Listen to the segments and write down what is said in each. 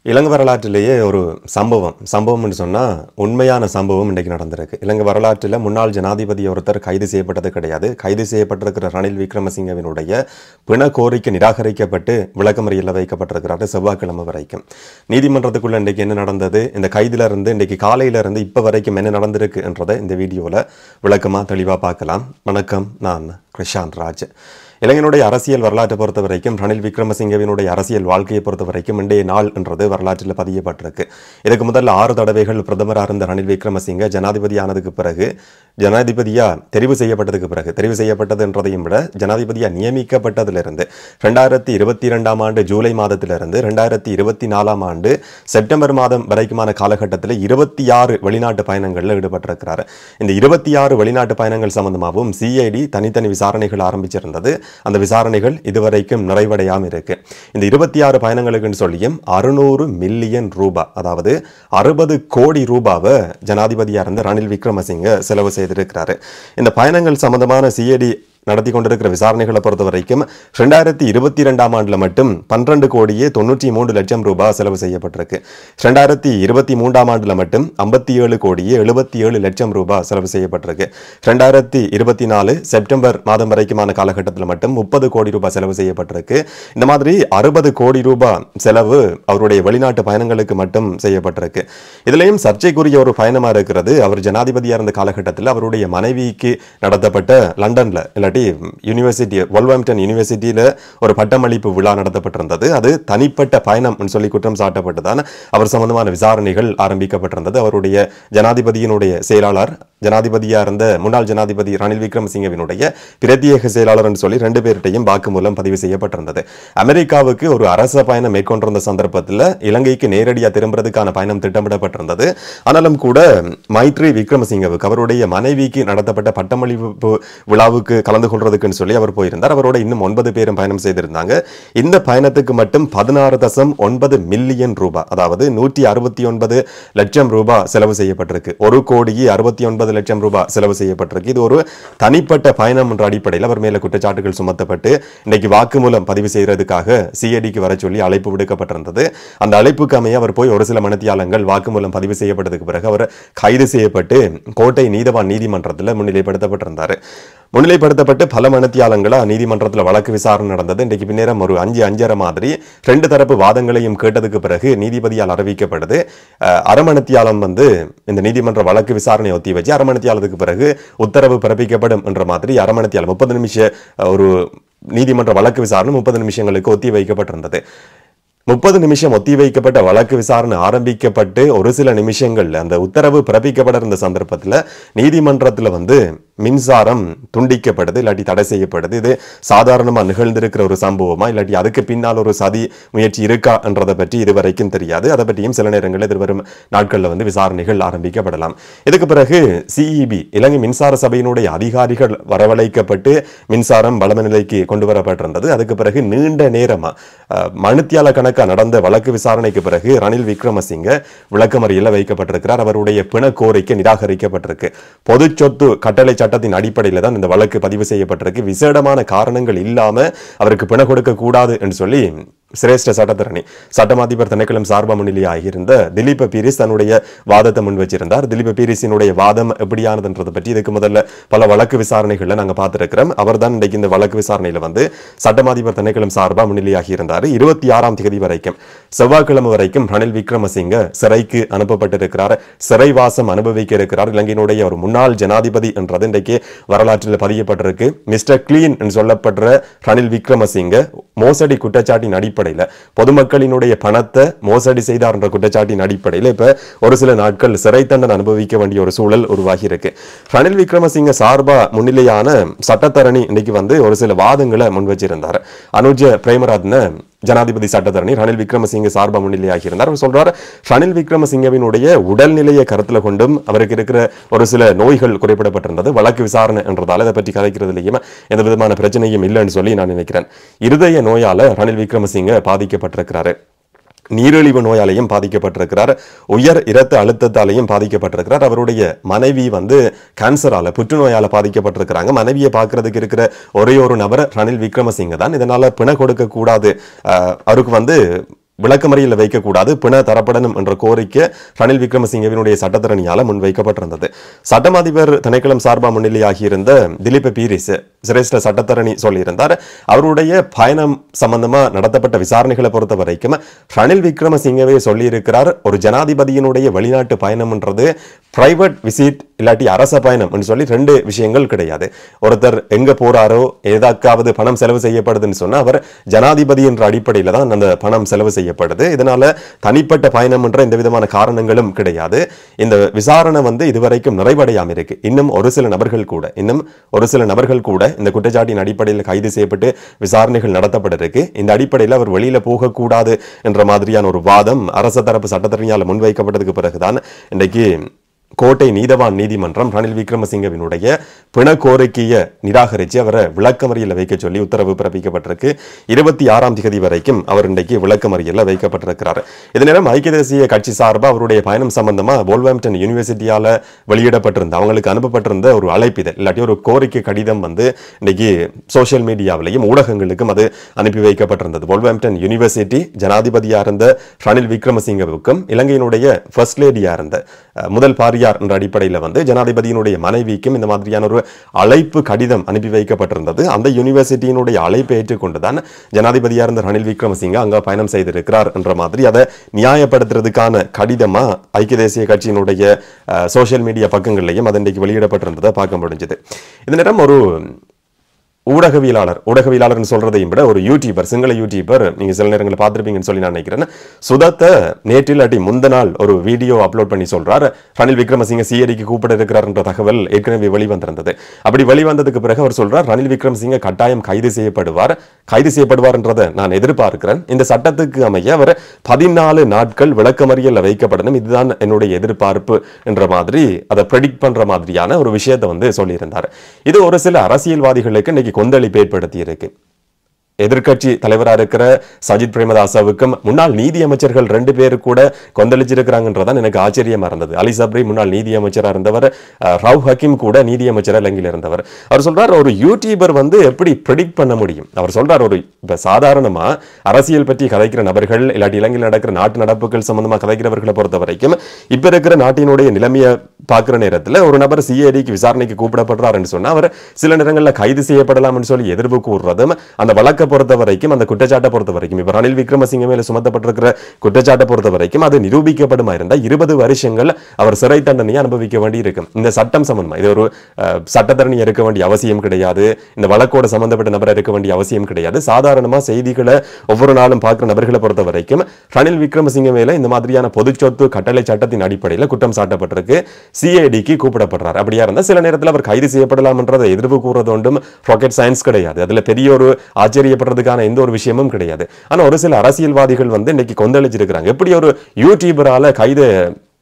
இலங்கை வரலாற்றிலேயே ஒரு சம்பவம்னு சொன்னால் உண்மையான சம்பவம் இன்றைக்கு நடந்திருக்கு. இலங்கை வரலாற்றில் முன்னாள் ஜனாதிபதி ஒருத்தர் கைது செய்யப்பட்டது கிடையாது. கைது செய்யப்பட்டிருக்கிற ரணில் விக்ரமசிங்கவினுடைய பிண கோரிக்கை நிராகரிக்கப்பட்டு விளக்கமறியலில் வைக்கப்பட்டிருக்கிறாரு செவ்வாய்க்கிழமை வரைக்கும். நீதிமன்றத்துக்குள்ள இன்றைக்கு என்ன நடந்தது, இந்த கைதிலிருந்து இன்றைக்கு காலையிலிருந்து இப்போ வரைக்கும் என்ன நடந்திருக்கு என்றதை இந்த வீடியோவில் விளக்கமாக தெளிவாக பார்க்கலாம். வணக்கம், நான் கிருஷாந்த் ராஜ். இலங்கையினுடைய அரசியல் வரலாற்றை பொறுத்த வரைக்கும் ரணில் விக்ரமசிங்கவினுடைய அரசியல் வாழ்க்கையை பொறுத்த வரைக்கும் இன்றைய நாள் என்றது வரலாற்றில் பதியப்பட்டிருக்கு. இதுக்கு முதல்ல 6 தடவைகள் பிரதமராக இருந்த ரணில் விக்ரமசிங்க ஜனாதிபதி ஆனதுக்கு பிறகு, ஜனாதிபதியாக தெரிவு செய்யப்பட்டது என்றதையும் விட ஜனாதிபதியாக நியமிக்கப்பட்டதிலிருந்து 2022 ஆண்டு ஜூலை மாதத்திலிருந்து 2024 ஆண்டு செப்டம்பர் மாதம் வரைக்குமான காலகட்டத்தில் 26 வெளிநாட்டு பயணங்களில் ஈடுபட்டிருக்கிறார். இந்த 26 வெளிநாட்டு பயணங்கள் சம்பந்தமாகவும் சிஐடி தனித்தனி விசாரணைகள் ஆரம்பிச்சிருந்தது. அந்த விசாரணைகள் இதுவரைக்கும் நிறைவடையாமல் இருக்கு. இந்த 26 பயணங்களுக்குன்னு சொல்லியும் 600 மில்லியன் ரூபாய், அதாவது 60 கோடி ரூபாவை ஜனாதிபதியாக இருந்த ரணில் விக்ரமசிங்க செலவு செய்திருக்கிறாரு. இந்த பயணங்கள் சம்பந்தமான சிஐடி நடத்தி கொண்டிருக்கிற விசாரணைகளை பொறுத்த வரைக்கும் 2022 ஆண்டில் மட்டும் 12 கோடியே 93 லட்சம் ரூபாய் செலவு செய்யப்பட்டிருக்கு. 2023 ஆண்டில் மட்டும் 57 கோடியே 77 லட்சம் ரூபாய் செலவு செய்யப்பட்டிருக்கு. 2024 செப்டம்பர் மாதம் வரைக்குமான காலகட்டத்தில் மட்டும் 30 கோடி ரூபாய் செலவு செய்யப்பட்டிருக்கு. இந்த மாதிரி 60 கோடி ரூபாய் செலவு அவருடைய வெளிநாட்டு பயணங்களுக்கு மட்டும் செய்யப்பட்டிருக்கு. இதுலயும் சர்ச்சைக்குரிய ஒரு பயணமா இருக்கிறது, அவர் ஜனாதிபதியாக இருந்த காலகட்டத்தில் அவருடைய மனைவிக்கு நடத்தப்பட்ட லண்டன்ல யூனிவர்சிட்டி வொல்வர்ஹாம்ப்டன் யூனிவர்சிட்டியில ஒரு பட்டமளிப்பு விழா நடத்தப்பட்டிருந்தது. அது தனிப்பட்ட பயணம் சொல்லி குற்றம் சாட்டப்பட்டுதான் அவர் சம்பந்தமான விசாரணைகள் ஆரம்பிக்கப்பட்டிருந்தது. அவருடைய ஜனாதிபதியினுடைய செயலாளர், ஜனாதிபதியா இருந்த முன்னாள் ஜனாதிபதி ரணில் விக்ரமசிங்கவினுடைய பிரத்யேக செயலாளர் சொல்லி 2 பேர்கிட்டையும் வாக்குமூலம் பதிவு செய்யப்பட்டிருந்தது. அமெரிக்காவுக்கு ஒரு அரச பயணம் மேற்கொண்டிருந்த சந்தர்ப்பத்தில் இலங்கைக்கு நேரடியாக திரும்புறதுக்கான பயணம் திட்டமிடப்பட்டிருந்தது. ஆனாலும் கூட மைத்ரி விக்ரமசிங்கவுக்கு, அவருடைய மனைவிக்கு நடத்தப்பட்ட பட்டமளிப்பு விழாவுக்கு கலந்து கொள்றதுக்குன்னு சொல்லி அவர் போயிருந்தார். அவரோட இன்னும் 9 பேரும் பயணம் செய்திருந்தாங்க. இந்த பயணத்துக்கு மட்டும் 16.9 மில்லியன் ரூபாய், அதாவது 169 லட்சம் ரூபாய் செலவு செய்யப்பட்டிருக்கு. 1 கோடியே 69 லட்சம் ரூபாய் செலவு செய்யப்பட்டிருக்கு. இது ஒரு தனிப்பட்ட பயணம் என்ற அடிப்படையில் அவர் மேல குற்றச்சாட்டுகள் சுமத்தப்பட்டு இன்னைக்கு வாக்குமூலம் பதிவு செய்யறதுக்காக சிஐடிக்கு வர சொல்லி அழைப்பு விடுக்கப்பட்டிருந்தது. அந்த அழைப்புக்கு அமைய அவர் போய் ஒரு சில மணித்தியாலங்கள் வாக்குமூலம் பதிவு செய்யப்பட்டதுக்கு பிறகு அவர் கைது செய்யப்பட்டு கோட்டை நீதவான் நீதிமன்றத்தில் முன்னிலைப்படுத்தப்பட்டிருந்தார். முன்னிலைப்படுத்தப்பட்டு பல மணித்தியாலங்களா நீதிமன்றத்தில் வழக்கு விசாரணை நடந்தது. இன்றைக்கு பின்னேரம் ஒரு 5-5:30 மாதிரி 2 தரப்பு வாதங்களையும் கேட்டதுக்கு பிறகு நீதிபதியால் அறிவிக்கப்படுது. அரமணித்தியாலம் இந்த நீதிமன்ற வழக்கு விசாரணை ஒத்தி வச்சு அரமணித்தியாலத்துக்கு பிறகு உத்தரவு பிறப்பிக்கப்படும் என்ற மாதிரி அரமணித்தியாலம் 30 நிமிஷம் ஒரு நீதிமன்ற வழக்கு விசாரணை 30 நிமிஷங்களுக்கு ஒத்தி வைக்கப்பட்டிருந்தது. 30 நிமிஷம் ஒத்தி வைக்கப்பட்ட வழக்கு விசாரணை ஆரம்பிக்கப்பட்டு ஒரு சில நிமிஷங்கள்ல அந்த உத்தரவு பிறப்பிக்கப்பட இருந்த சந்தர்ப்பத்தில் நீதிமன்றத்தில் மின்சாரம் துண்டிக்கப்படுது, இல்லாட்டி தடை செய்யப்படுது. இது சாதாரணமாக நிகழ்ந்திருக்கிற ஒரு சம்பவமா, இல்லாட்டி அதுக்கு பின்னால் ஒரு சதி முயற்சி இருக்கா என்றதை பற்றி இதுவரைக்கும் தெரியாது. அதை பற்றியும் சில நேரங்களில் எதிர்வரும் நாட்களில் விசாரணைகள் ஆரம்பிக்கப்படலாம். இதுக்கு பிறகு சிஇபி, இலங்கை மின்சார சபையினுடைய அதிகாரிகள் வரவழைக்கப்பட்டு மின்சாரம் வளம நிலைக்கு கொண்டு வரப்பட்டிருந்தது. அதுக்கு பிறகு நீண்ட நேரமா மணித்தியால கணக்காக நடந்த வழக்கு விசாரணைக்கு பிறகு ரணில் விக்ரமசிங்க விளக்கமறியலில் வைக்கப்பட்டிருக்கிறார். அவருடைய பிண கோரிக்கை நிராகரிக்கப்பட்டிருக்கு. பொது சொத்து கட்டளை சட்டத்தின் அடிப்படையில் தான் இந்த வழக்கு பதிவு செய்யப்பட்டிருக்கு. விசேடமான காரணங்கள் இல்லாம அவருக்கு பிணை கொடுக்க கூடாது என்று சொல்லி சிரேஷ்ட சட்டத்தரணி சட்டமாதிபர் திணைக்களம் சார்பா முன்னிலையாகியிருந்த திலீப பீரிஸ் தன்னுடைய வாதத்தை முன் வச்சிருந்தார். திலீப பீரிஸினுடைய வாதம் எப்படியானதுன்றதை பற்றி இதுக்கு முதல்ல பல வழக்கு விசாரணைகளை நாங்கள் பார்த்திருக்கிறோம். அவர் தான் இன்றைக்கு இந்த வழக்கு விசாரணையில் சட்டமாதிபர் திணைக்களம் சார்பா முன்னிலையாகி இருந்தார். 26ஆம் தேதி வரைக்கும், செவ்வாய்க்கிழமை வரைக்கும் ரணில் விக்ரமசிங்க சிறைக்கு அனுப்பப்பட்டிருக்கிறார். சிறைவாசம் அனுபவிக்க இருக்கிறார். இலங்கையினுடைய ஒரு முன்னாள் ஜனாதிபதி என்றது இன்றைக்கு வரலாற்றில் பதியப்பட்டிருக்கு. மிஸ்டர் கிளீன் என்று சொல்லப்படுற ரணில் விக்ரமசிங்க மோசடி குற்றச்சாட்டின் அடிப்படையில் பொதுமக்களினுடைய பணத்தை மோசடி செய்தார் என்ற குற்றச்சாட்டின் அடிப்படையில் இப்ப ஒரு சில நாட்கள் சிறை தண்டனை அனுபவிக்க வேண்டிய ஒரு சூழல் உருவாகி இருக்கு. ரணில் விக்ரமசிங்க சார்பா முன்னிலையான சட்டத்தரணி இன்னைக்கு ஒரு சில வாதங்களை முன் வச்சிருந்தார். அனுஜ பிரேமரத்ன ஜனாதிபதி சட்டத்தரணி ரணில் விக்ரமசிங்க சார்பா முன்னிலையாகி இருந்தார். அவர் சொல்றார், ரணில் விக்ரமசிங்கவினுடைய உடல்நிலையை கருத்தில் கொண்டும் அவருக்கு இருக்கிற ஒரு சில நோய்கள் குறிப்பிடப்பட்டிருந்தது. வழக்கு விசாரணை என்றதால இதை பற்றி கதைக்கிறதுலையும் எந்த விதமான பிரச்சனையும் இல்லைன்னு சொல்லி நான் நினைக்கிறேன். இருதய நோயால ரணில் விக்ரமசிங்க பாதிக்கப்பட்டிருக்கிறாரு. நீரிழிவு நோயாலையும் பாதிக்கப்பட்டிருக்கிறார். உயர் இரத்த அழுத்தத்தாலையும் பாதிக்கப்பட்டிருக்கிறார். அவருடைய மனைவி கேன்சரால, புற்றுநோயால பாதிக்கப்பட்டிருக்கிறாங்க. மனைவியை பார்க்கறதுக்கு இருக்கிற ஒரே ஒரு நபர் ரணில் விக்ரமசிங்க தான். இதனால பிணை கொடுக்க கூடாது, அவருக்கு விளக்கமறியலில் வைக்கக்கூடாது, பிண தரப்படணும் என்ற கோரிக்கை ரணில் விக்ரமசிங்கவினுடைய சட்டத்தரணியால் முன்வைக்கப்பட்டிருந்தது. சட்டமாதிபர் திணைக்களம் சார்பாக முன்னிலையாகியிருந்த திலீப் பீரிஸ் சிரேஷ்ட சட்டத்தரணி சொல்லியிருந்தார், அவருடைய பயணம் சம்பந்தமா நடத்தப்பட்ட விசாரணைகளை பொறுத்த வரைக்கும் ரணில் விக்ரமசிங்கவே சொல்லியிருக்கிறார், ஒரு ஜனாதிபதியினுடைய வெளிநாட்டு பயணம்ன்றது பிரைவேட் விசிட் இல்லாட்டி அரச பயணம் சொல்லி ரெண்டு விஷயங்கள் கிடையாது. ஒருத்தர் எங்க போறாரோ ஏதாக்காவது பணம் செலவு செய்யப்படுதுன்னு சொன்னா அவர் ஜனாதிபதி என்ற அடிப்படையில் தான் அந்த பணம் செலவு செய்யப்படுது. இதனால தனிப்பட்ட பயணம் என்ற எந்த விதமான காரணங்களும் கிடையாது. இந்த விசாரணை இதுவரைக்கும் நிறைவடையாம இருக்கு. இன்னும் ஒரு சில நபர்கள் கூட இந்த குற்றச்சாட்டின் அடிப்படையில் கைது செய்யப்பட்டு விசாரணைகள் நடத்தப்பட இருக்கு. இந்த அடிப்படையில் அவர் வெளியில போகக்கூடாது என்ற மாதிரியான ஒரு வாதம் அரச தரப்பு சட்டத்தரணியால் முன்வைக்கப்பட்டதுக்கு பிறகுதான் இன்றைக்கு கோட்டை நீதவான் நீதிமன்றம் ரணில் விக்ரமசிங்கவினுடைய பிண கோரிக்கையை நிராகரித்து அவரை விளக்கமறியலில் வைக்க சொல்லி உத்தரவு பிறப்பிக்கப்பட்டிருக்கு. 26ஆம் தேதி வரைக்கும் அவர் இன்றைக்கு விளக்கமறியலில் வைக்கப்பட்டிருக்கிறார். இதே நேரம் ஐக்கிய தேசிய கட்சி சார்பாக அவருடைய பயணம் சம்பந்தமா வோல்வர்ஹாம்ப்டன் யூனிவர்சிட்டியால வெளியிடப்பட்டிருந்த அவங்களுக்கு அனுப்பப்பட்டிருந்த ஒரு அழைப்பிதழ் இல்லாட்டி ஒரு கோரிக்கை கடிதம் இன்னைக்கு சோசியல் மீடியாவிலையும் ஊடகங்களுக்கும் அது அனுப்பி வைக்கப்பட்டிருந்தது. வோல்வர்ஹாம்ப்டன் யூனிவர்சிட்டி ஜனாதிபதியா இருந்த ரணில் விக்ரமசிங்கவுக்கும் இலங்கையினுடைய ஃபர்ஸ்ட் லேடியா இருந்த முதல் பாரியார் என்ற அடிப்படையில் ஜனாதிபதியினுடைய மனைவிக்கும் இந்த மாதிரியான ஒரு அழைப்பு கடிதம் அனுப்பி வைக்கப்பட்டிருந்தது. அந்த யூனிவர்சிட்டியினுடைய அழைப்பை ஏற்றுக்கொண்டுதான் ஜனாதிபதியா இருந்த ரணில் விக்ரமசிங்க அங்க பயணம் செய்திருக்கிறார் என்ற மாதிரி அதை நியாயப்படுத்துறதுக்கான கடிதமா ஐக்கிய தேசிய கட்சியினுடைய சோசியல் மீடியா பக்கங்கள்லையும் அது இன்றைக்கு வெளியிடப்பட்டிருந்ததை பார்க்க முடிஞ்சது. இந்த நேரம் ஒரு ஊடகவியலாளர் சொல்றதையும் விட ஒரு யூடியூபர், சிங்கள யூடியூபர், நீங்க சில நேரங்களில் பார்த்திருப்பீங்கன்னு சொல்லி நான் நினைக்கிறேன், சுதத்தை நேற்றில் அடி முந்த நாள் ஒரு வீடியோ அப்லோட் பண்ணி சொல்றார், ரணில் விக்ரமசிங்க சிஐடிக்கு கூப்பிட இருக்கிறார் என்ற தகவல் ஏற்கனவே வெளிவந்திருந்தது. அப்படி வெளிவந்ததுக்கு பிறகு அவர் சொல்றார், ரணில் விக்ரமசிங்க கட்டாயம் கைது செய்யப்படுவார் என்றதை நான் எதிர்பார்க்கிறேன். இந்த சட்டத்துக்கு அமைய அவர் 14 நாட்கள் விளக்கமறியலில் வைக்கப்படணும், இதுதான் என்னுடைய எதிர்பார்ப்பு என்ற மாதிரி அதை ப்ரெடிக்ட் பண்ற மாதிரியான ஒரு விஷயத்தை சொல்லியிருந்தார். இது ஒரு சில அரசியல்வாதிகளுக்கு இன்னைக்கு கொந்தளிப்பு ஏற்படுத்தி இருக்கு. எதிர்கட்சி தலைவராக இருக்கிற சஜித் பிரேமதாசவுக்கும் முன்னாள் நீதி அமைச்சர்கள் 2 பேர் கூட கொந்தளிச்சிருக்கிறாங்கன்றதான் எனக்கு ஆச்சரியமா இருந்தது. அலி சப்ரி முன்னாள் நீதி அமைச்சராக இருந்தவர், ரவ் ஹக்கீம் கூட நீதி அமைச்சராக இலங்கையில் இருந்தவர். அவர் சொல்றார், ஒரு யூடியூபர் எப்படி ப்ரெடிக்ட் பண்ண முடியும்? அவர் சொல்றார், ஒரு சாதாரணமா அரசியல் பற்றி கதைக்கிற நபர்கள் இல்லாட்டி இலங்கையில் நடக்கிற நாட்டு நடப்புகள் சம்பந்தமா கதைக்கிறவர்களை பொறுத்த வரைக்கும் இப்ப இருக்கிற நாட்டினுடைய நிலைமையை பார்க்கிற நேரத்தில் ஒரு நபர் சிஐடிக்கு விசாரணைக்கு கூப்பிடப்படுறாருன்னு சொன்னா அவர் சில நேரங்களில் கைது செய்யப்படலாம் சொல்லி எதிர்ப்பு கூறுறதும் அந்த வழக்க பொறுத்த வரைக்கும் அந்த குற்றச்சாட்டை பொறுத்த வரைக்கும் இப்ப ரணில் விக்ரமசிங்க மேல சுமத்தப்பட்டிருக்கிற குற்றச்சாட்டை பொறுத்த வரைக்கும் அது நிரூபிக்கப்படுமா இருந்தா 20 வருஷங்கள் அவர் சிறை தண்டனையை அனுபவிக்க வேண்டி இருக்கும். இந்த சட்டம் சம்பந்தமா இது ஒரு சட்டத்தரணி இருக்க வேண்டிய அவசியம் கிடையாது, இந்த வழக்கோட சம்பந்தப்பட்ட நபர் இருக்க வேண்டிய அவசியம் கிடையாது. சாதாரணமா செய்திகளை ஒவ்வொரு நாளும் பார்க்கிற நபர்களை பொறுத்த வரைக்கும் ரணில் விக்ரமசிங்க மேல இந்த மாதிரியான பொது சொத்து கட்டளை சட்டத்தின் அடிப்படையில் குற்றம் சாட்டப்பட்டிருக்கு, சிஐடிக்கு கூப்பிடப்படுறார். அப்படியா இருந்தா சில நேரத்தில் அவர் கைது செய்யப்படலாம் என்றதை எதிர்ப்பு கூறுறது ஒன்றும் ராக்கெட் சயின்ஸ் கிடையாது, அதுல பெரிய ஒரு ஆச்சரியப்படுறதுக்கான எந்த ஒரு விஷயமும் கிடையாது. ஆனா ஒரு சில அரசியல்வாதிகள் இன்னைக்கு கொந்தளிச்சிருக்கிறாங்க, எப்படி ஒரு யூடியூபரால கைது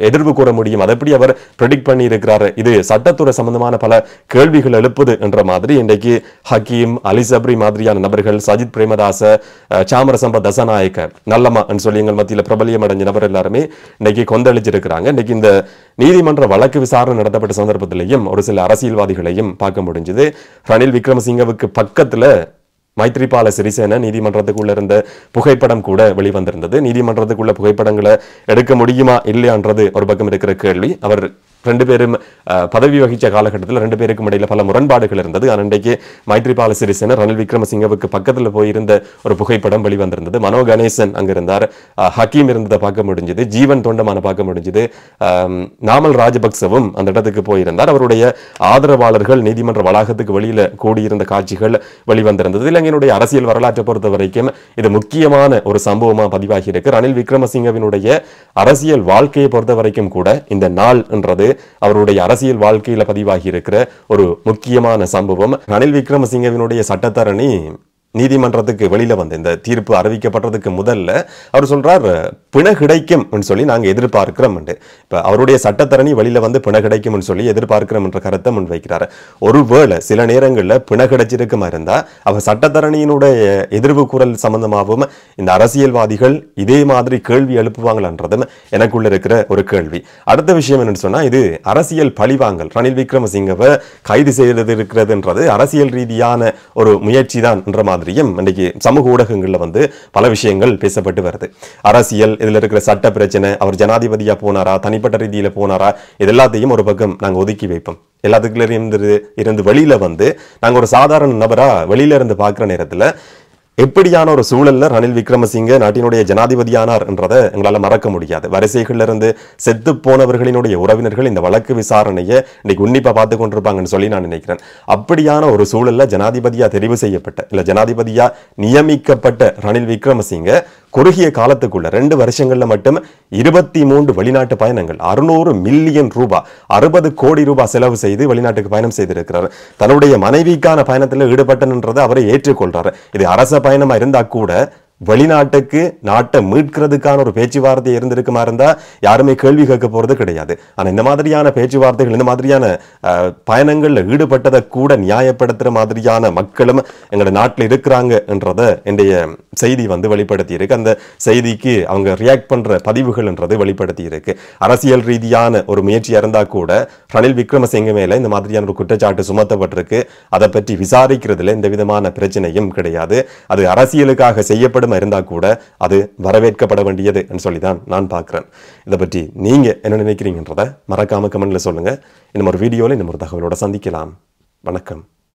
எதிர்ப்பு கூற முடியும், அதை எப்படி அவர் ப்ரெடிக்ட் பண்ணி இருக்கிறாரு, இது சட்டத்துறை சம்பந்தமான பல கேள்விகள் எழுப்புது என்ற மாதிரி இன்றைக்கு ஹக்கீம், அலி சப்ரி மாதிரியான நபர்கள், சஜித் பிரேமதாச, சாமரசம்ப தசநாயக்க, நல்லம்மா சொல்லி எங்கள் மத்தியில் பிரபலியம் அடைஞ்ச நபர் எல்லாருமே இன்னைக்கு கொந்தளிச்சிருக்கிறாங்க. இன்னைக்கு இந்த நீதிமன்ற வழக்கு விசாரணை நடத்தப்பட்ட சந்தர்ப்பத்திலையும் ஒரு சில அரசியல்வாதிகளையும் பார்க்க முடிஞ்சது. ரணில் விக்ரமசிங்கவுக்கு பக்கத்துல மைத்ரிபால சிறிசேன நீதிமன்றத்துக்குள்ள இருந்த புகைப்படம் கூட வெளிவந்திருந்தது. நீதிமன்றத்துக்குள்ள புகைப்படங்களை எடுக்க முடியுமா இல்லையான்றது ஒரு பக்கம் இருக்கிற கேள்வி. அவர் 2 பேரும் பதவி வகிச்ச காலகட்டத்தில் 2 பேருக்கும் இடையில பல முரண்பாடுகள் இருந்தது. அன்றைக்கு மைத்ரிபால சிறிசேன ரணில் விக்ரமசிங்கவுக்கு பக்கத்தில் போயிருந்த ஒரு புகைப்படம் வெளிவந்திருந்தது. மனோ கணேசன் அங்க இருந்தார், ஹக்கீம் இருந்ததை பார்க்க முடிஞ்சது, ஜீவன் தொண்டமான பார்க்க முடிஞ்சது, நாமல் ராஜபக்சவும் அந்த இடத்துக்கு போயிருந்தார். அவருடைய ஆதரவாளர்கள் நீதிமன்ற வளாகத்துக்கு வெளியில கூடியிருந்த காட்சிகள் வெளிவந்திருந்தது. இலங்கையினுடைய அரசியல் வரலாற்றை பொறுத்த வரைக்கும் இது முக்கியமான ஒரு சம்பவமா பதிவாகி இருக்கு. ரணில் விக்ரமசிங்கவினுடைய அரசியல் வாழ்க்கையை பொறுத்த வரைக்கும் கூட இந்த நாள் என்றது அவருடைய அரசியல் வாழ்க்கையில பதிவாகி இருக்கிற ஒரு முக்கியமான சம்பவம். ரணில் விக்ரமசிங்கவினுடைய சட்டத்தரணி நீதிமன்றத்துக்கு வெளியில வந்து இந்த தீர்ப்பு அறிவிக்கப்பட்டதுக்கு முதல்ல அவர் சொல்றார், பிணை கிடைக்கும் சொல்லி நாங்க எதிர்பார்க்கிறோம். இப்ப அவருடைய சட்டத்தரணி வெளியில வந்து பிணை கிடைக்கும் சொல்லி எதிர்பார்க்கிறோம் என்ற கருத்தை முன்வைக்கிறார். ஒருவேளை சில நேரங்களில் பிணை கிடைச்சிருக்குமா இருந்தா அவர் சட்டத்தரணியினுடைய எதிர்வு குரல் சம்பந்தமாகவும் இந்த அரசியல்வாதிகள் இதே மாதிரி கேள்வி எழுப்புவாங்களான்றதும் எனக்குள்ள இருக்கிற ஒரு கேள்வி. அடுத்த விஷயம் என்னன்னு சொன்னா, இது அரசியல் பழிவாங்கல். ரணில் விக்ரமசிங்கவை கைது செய்து இருக்கிறதுன்றது அரசியல் ரீதியான ஒரு முயற்சி தான் என்ற மாதிரி மாதிரியும் இன்னைக்கு சமூக ஊடகங்கள்ல வந்து பல விஷயங்கள் பேசப்பட்டு வருது. அரசியல், இதுல இருக்கிற சட்ட பிரச்சனை, அவர் ஜனாதிபதியா போனாரா, தனிப்பட்ட ரீதியில போனாரா, இது எல்லாத்தையும் ஒரு பக்கம் நாங்க ஒதுக்கி வைப்போம். எல்லாத்துக்குள்ள இருந்து வெளியில வந்து நாங்க ஒரு சாதாரண நபரா வெளியில இருந்து பார்க்கிற நேரத்துல எப்படியான ஒரு சூழல்ல ரணில் விக்ரமசிங்க நாட்டினுடைய ஜனாதிபதியானார் என்றதை எங்களால மறக்க முடியாது. வரிசைகள்ல இருந்து செத்து போனவர்களினுடைய உறவினர்கள் இந்த வழக்கு விசாரணையை இன்னைக்கு உன்னிப்பா பார்த்து கொண்டிருப்பாங்கன்னு சொல்லி நான் நினைக்கிறேன். அப்படியான ஒரு சூழல்ல ஜனாதிபதியா தெரிவு செய்யப்பட்ட இல்ல ஜனாதிபதியா நியமிக்கப்பட்ட ரணில் விக்ரமசிங்க குறுகிய காலத்துக்குள்ள 2 வருஷங்கள்ல மட்டும் 23 வெளிநாட்டு பயணங்கள், 600 மில்லியன் ரூபாய், 60 கோடி ரூபாய் செலவு செய்து வெளிநாட்டுக்கு பயணம் செய்திருக்கிறார். தன்னுடைய மனைவிக்கான பயணத்தில் ஈடுபட்டன்றதை அவரை ஏற்றுக்கொள்றாரு. இது அரச பயணமா இருந்தா கூட வெளிநாட்டுக்கு நாட்டை மீட்கிறதுக்கான ஒரு பேச்சுவார்த்தை இருந்திருக்குமா இருந்தா யாருமே கேள்வி கேட்க போறது கிடையாது. ஆனா இந்த மாதிரியான பேச்சுவார்த்தைகள், இந்த மாதிரியான பயணங்கள்ல ஈடுபட்டதை கூட நியாயப்படுத்துற மாதிரியான மக்களும் எங்களோட நாட்டில் இருக்கிறாங்க என்றத என்னுடைய செய்தி வந்து வெளிப்படுத்தி இருக்கு. அந்த செய்திக்கு அவங்க ரியாக்ட் பண்ற பதிவுகள்ன்றது வெளிப்படுத்தி இருக்கு. அரசியல் ரீதியான ஒரு முயற்சியா இருந்தா கூட ரணில் விக்ரமசிங்க மேல இந்த மாதிரியான ஒரு குற்றச்சாட்டு சுமத்தப்பட்டிருக்கு. அதை பற்றி விசாரிக்கிறதுல எந்த விதமான பிரச்சனையும் கிடையாது. அது அரசியலுக்காக செய்யப்படும் இருந்தா கூட அது வரவேற்கப்பட வேண்டியது என்று சொல்லிதான் நான் பார்க்கிறேன். இதை பற்றி நீங்க என்ன நினைக்கிறீங்கன்றத மறக்காம கமெண்ட்ல சொல்லுங்க. இன்னும் ஒரு வீடியோல இன்னும் ஒரு தகவலோட சந்திக்கலாம். வணக்கம்.